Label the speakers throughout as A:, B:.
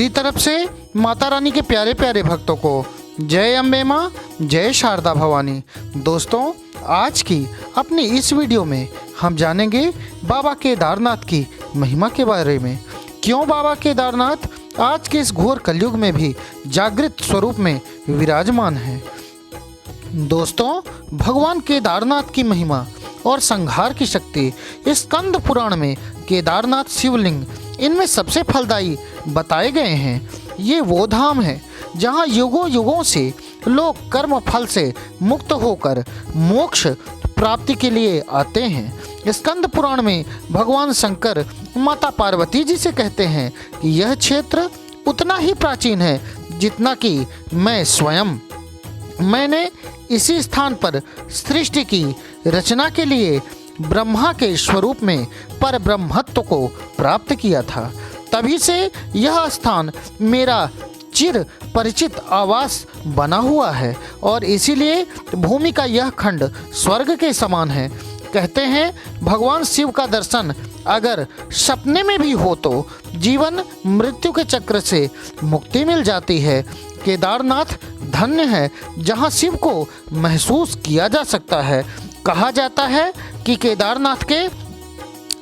A: मेरी तरफ से माता रानी के प्यारे प्यारे भक्तों को जय अम्बे माँ, जय शारदा भवानी। दोस्तों, आज की अपनी इस वीडियो में हम जानेंगे बाबा केदारनाथ की महिमा के बारे में। क्यों बाबा केदारनाथ आज के इस घोर कलयुग में भी जागृत स्वरूप में विराजमान है। दोस्तों, भगवान केदारनाथ की महिमा और संहार की शक्ति इस स्कंद पुराण में केदारनाथ शिवलिंग इनमें सबसे फलदायी बताए गए हैं। ये वो धाम है जहाँ युगों युगों से लोग कर्म फल से मुक्त होकर मोक्ष प्राप्ति के लिए आते हैं। स्कंद पुराण में भगवान शंकर माता पार्वती जी से कहते हैं कि यह क्षेत्र उतना ही प्राचीन है जितना कि मैं स्वयं। मैंने इसी स्थान पर सृष्टि की रचना के लिए ब्रह्मा के स्वरूप में पर ब्रह्मत्व को प्राप्त किया था। तभी से यह स्थान मेरा चिर परिचित आवास बना हुआ है और इसीलिए भूमि का यह खंड स्वर्ग के समान है। कहते हैं भगवान शिव का दर्शन अगर सपने में भी हो तो जीवन मृत्यु के चक्र से मुक्ति मिल जाती है। केदारनाथ धन्य है जहाँ शिव को महसूस किया जा सकता है। कहा जाता है कि केदारनाथ के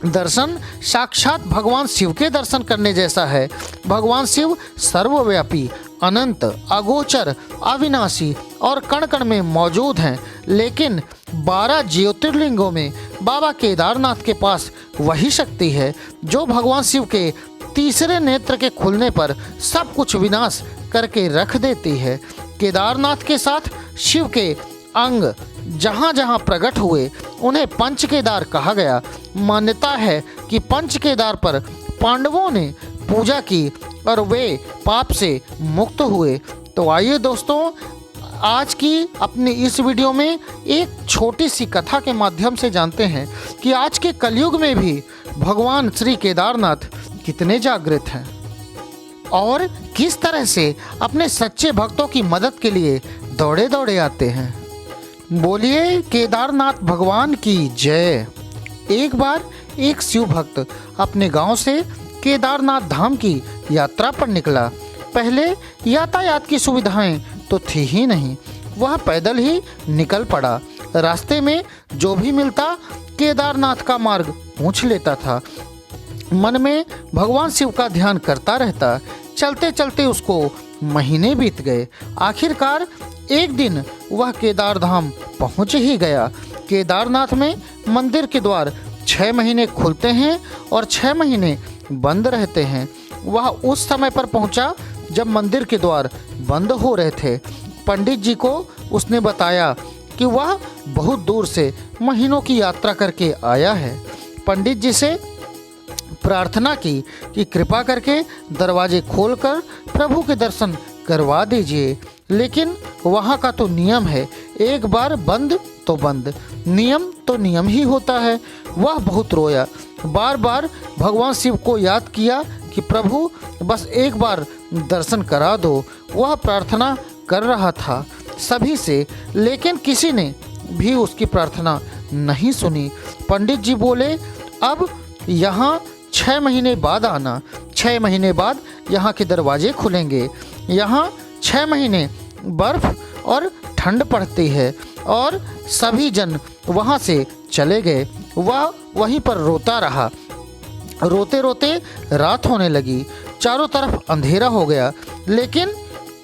A: दर्शन साक्षात भगवान शिव के दर्शन करने जैसा है। भगवान शिव सर्वव्यापी, अनंत, अगोचर, अविनाशी और कण कण में मौजूद हैं। लेकिन 12 ज्योतिर्लिंगों में बाबा केदारनाथ के पास वही शक्ति है जो भगवान शिव के तीसरे नेत्र के खुलने पर सब कुछ विनाश करके रख देती है। केदारनाथ के साथ शिव के अंग जहाँ जहाँ प्रकट हुए उन्हें पंच केदार कहा गया। मान्यता है कि पंच केदार पर पांडवों ने पूजा की और वे पाप से मुक्त हुए। तो आइए दोस्तों, आज की अपनी इस वीडियो में एक छोटी सी कथा के माध्यम से जानते हैं कि आज के कलयुग में भी भगवान श्री केदारनाथ कितने जागृत हैं और किस तरह से अपने सच्चे भक्तों की मदद के लिए दौड़े दौड़े आते हैं। बोलिए केदारनाथ भगवान की जय। एक बार एक शिव भक्त अपने गांव से केदारनाथ धाम की यात्रा पर निकला। पहले यातायात की सुविधाएं तो थी ही नहीं, वह पैदल ही निकल पड़ा। रास्ते में जो भी मिलता केदारनाथ का मार्ग पूछ लेता था। मन में भगवान शिव का ध्यान करता रहता। चलते चलते उसको महीने बीत गए। आखिरकार एक दिन वह केदार धाम पहुँच ही गया। केदारनाथ में मंदिर के द्वार 6 महीने खुलते हैं और 6 महीने बंद रहते हैं। वह उस समय पर पहुंचा जब मंदिर के द्वार बंद हो रहे थे। पंडित जी को उसने बताया कि वह बहुत दूर से महीनों की यात्रा करके आया है। पंडित जी से प्रार्थना की कि कृपा करके दरवाजे खोलकर प्रभु के दर्शन करवा दीजिए। लेकिन वहाँ का तो नियम है, एक बार बंद तो बंद, नियम तो नियम ही होता है। वह बहुत रोया, बार बार भगवान शिव को याद किया कि प्रभु बस एक बार दर्शन करा दो। वह प्रार्थना कर रहा था सभी से, लेकिन किसी ने भी उसकी प्रार्थना नहीं सुनी। पंडित जी बोले, अब यहाँ 6 महीने बाद आना। 6 महीने बाद यहाँ के दरवाजे खुलेंगे। यहाँ 6 महीने बर्फ और ठंड पड़ती है। और सभी जन वहाँ से चले गए। वह वहीं पर रोता रहा। रोते रोते रात होने लगी, चारों तरफ अंधेरा हो गया। लेकिन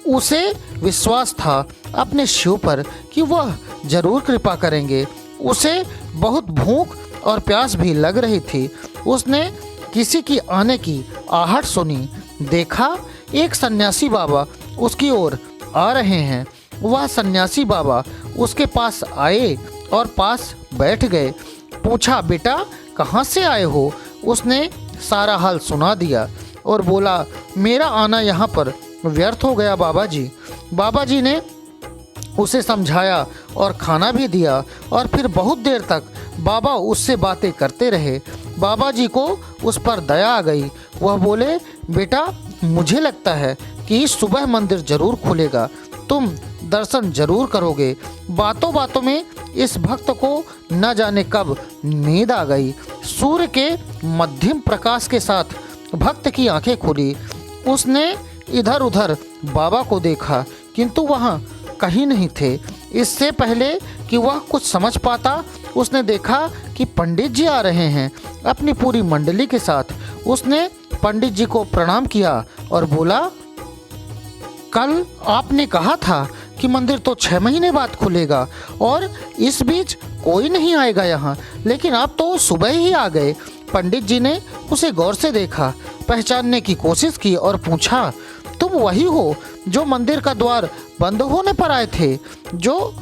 A: उसे विश्वास था अपने शिव पर कि वह जरूर कृपा करेंगे। उसे बहुत भूख और प्यास भी लग रही थी। उसने किसी की आने की आहट सुनी। देखा एक सन्यासी बाबा उसकी ओर आ रहे हैं। वह सन्यासी बाबा उसके पास आए और पास बैठ गए। पूछा, बेटा कहाँ से आए हो? उसने सारा हाल सुना दिया और बोला, मेरा आना यहाँ पर व्यर्थ हो गया बाबा जी। बाबा जी ने उसे समझाया और खाना भी दिया और फिर बहुत देर तक बाबा उससे बातें करते रहे। बाबा जी को उस पर दया आ गई। वह बोले, बेटा मुझे लगता है कि सुबह मंदिर जरूर खुलेगा, तुम दर्शन जरूर करोगे। बातों बातों में इस भक्त को न जाने कब नींद आ गई। सूर्य के मध्यम प्रकाश के साथ भक्त की आंखें खुली। उसने इधर उधर बाबा को देखा किंतु वहाँ कहीं नहीं थे। इससे पहले कि वह कुछ समझ पाता, उसने देखा कि पंडित जी आ रहे हैं अपनी पूरी मंडली के साथ। उसने पंडित जी को प्रणाम किया और बोला, कल आपने कहा था कि मंदिर तो 6 महीने बाद खुलेगा और इस बीच कोई नहीं आएगा यहाँ, लेकिन आप तो सुबह ही आ गए। पंडित जी ने उसे गौर से देखा, पहचानने की कोशिश की और पूछा, तुम वही हो जो मंदिर का द्वार बंद होने पर आए थे, जो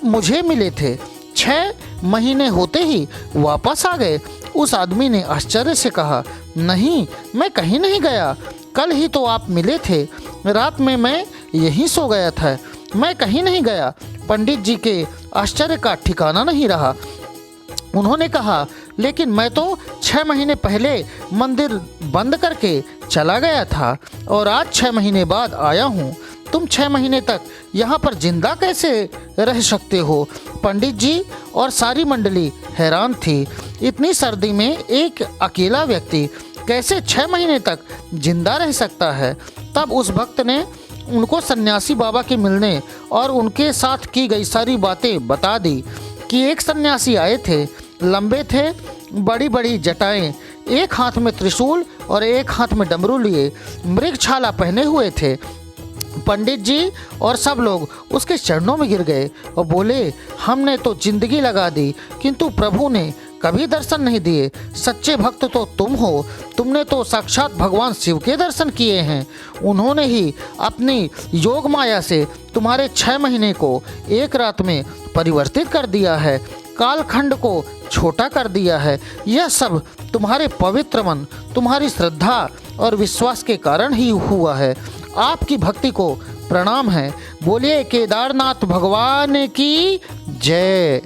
A: मुझे मिले थे? 6 महीने होते ही वापस आ गए? उस आदमी ने आश्चर्य से कहा, नहीं, मैं कहीं नहीं गया। कल ही तो आप मिले थे, रात में मैं यहीं सो गया था, मैं कहीं नहीं गया। पंडित जी के आश्चर्य का ठिकाना नहीं रहा। उन्होंने कहा, लेकिन मैं तो 6 महीने पहले मंदिर बंद करके चला गया था और आज 6 महीने बाद आया हूँ। तुम 6 महीने तक यहाँ पर जिंदा कैसे रह सकते हो? पंडित जी और सारी मंडली हैरान थी। इतनी सर्दी में एक अकेला व्यक्ति कैसे 6 महीने तक जिंदा रह सकता है? तब उस भक्त ने उनको सन्यासी बाबा के मिलने और उनके साथ की गई सारी बातें बता दी कि एक सन्यासी आए थे, लंबे थे, बड़ी बड़ी जटाएं, एक हाथ में त्रिशूल और एक हाथ में डमरू लिए, मृगछाला पहने हुए थे। पंडित जी और सब लोग उसके चरणों में गिर गए और बोले, हमने तो जिंदगी लगा दी किंतु प्रभु ने कभी दर्शन नहीं दिए। सच्चे भक्त तो तुम हो, तुमने तो साक्षात भगवान शिव के दर्शन किए हैं। उन्होंने ही अपनी योग माया से तुम्हारे 6 महीने को एक रात में परिवर्तित कर दिया है, कालखंड को छोटा कर दिया है। यह सब तुम्हारे पवित्र मन, तुम्हारी श्रद्धा और विश्वास के कारण ही हुआ है। आपकी भक्ति को प्रणाम है। बोलिए केदारनाथ भगवान की जय।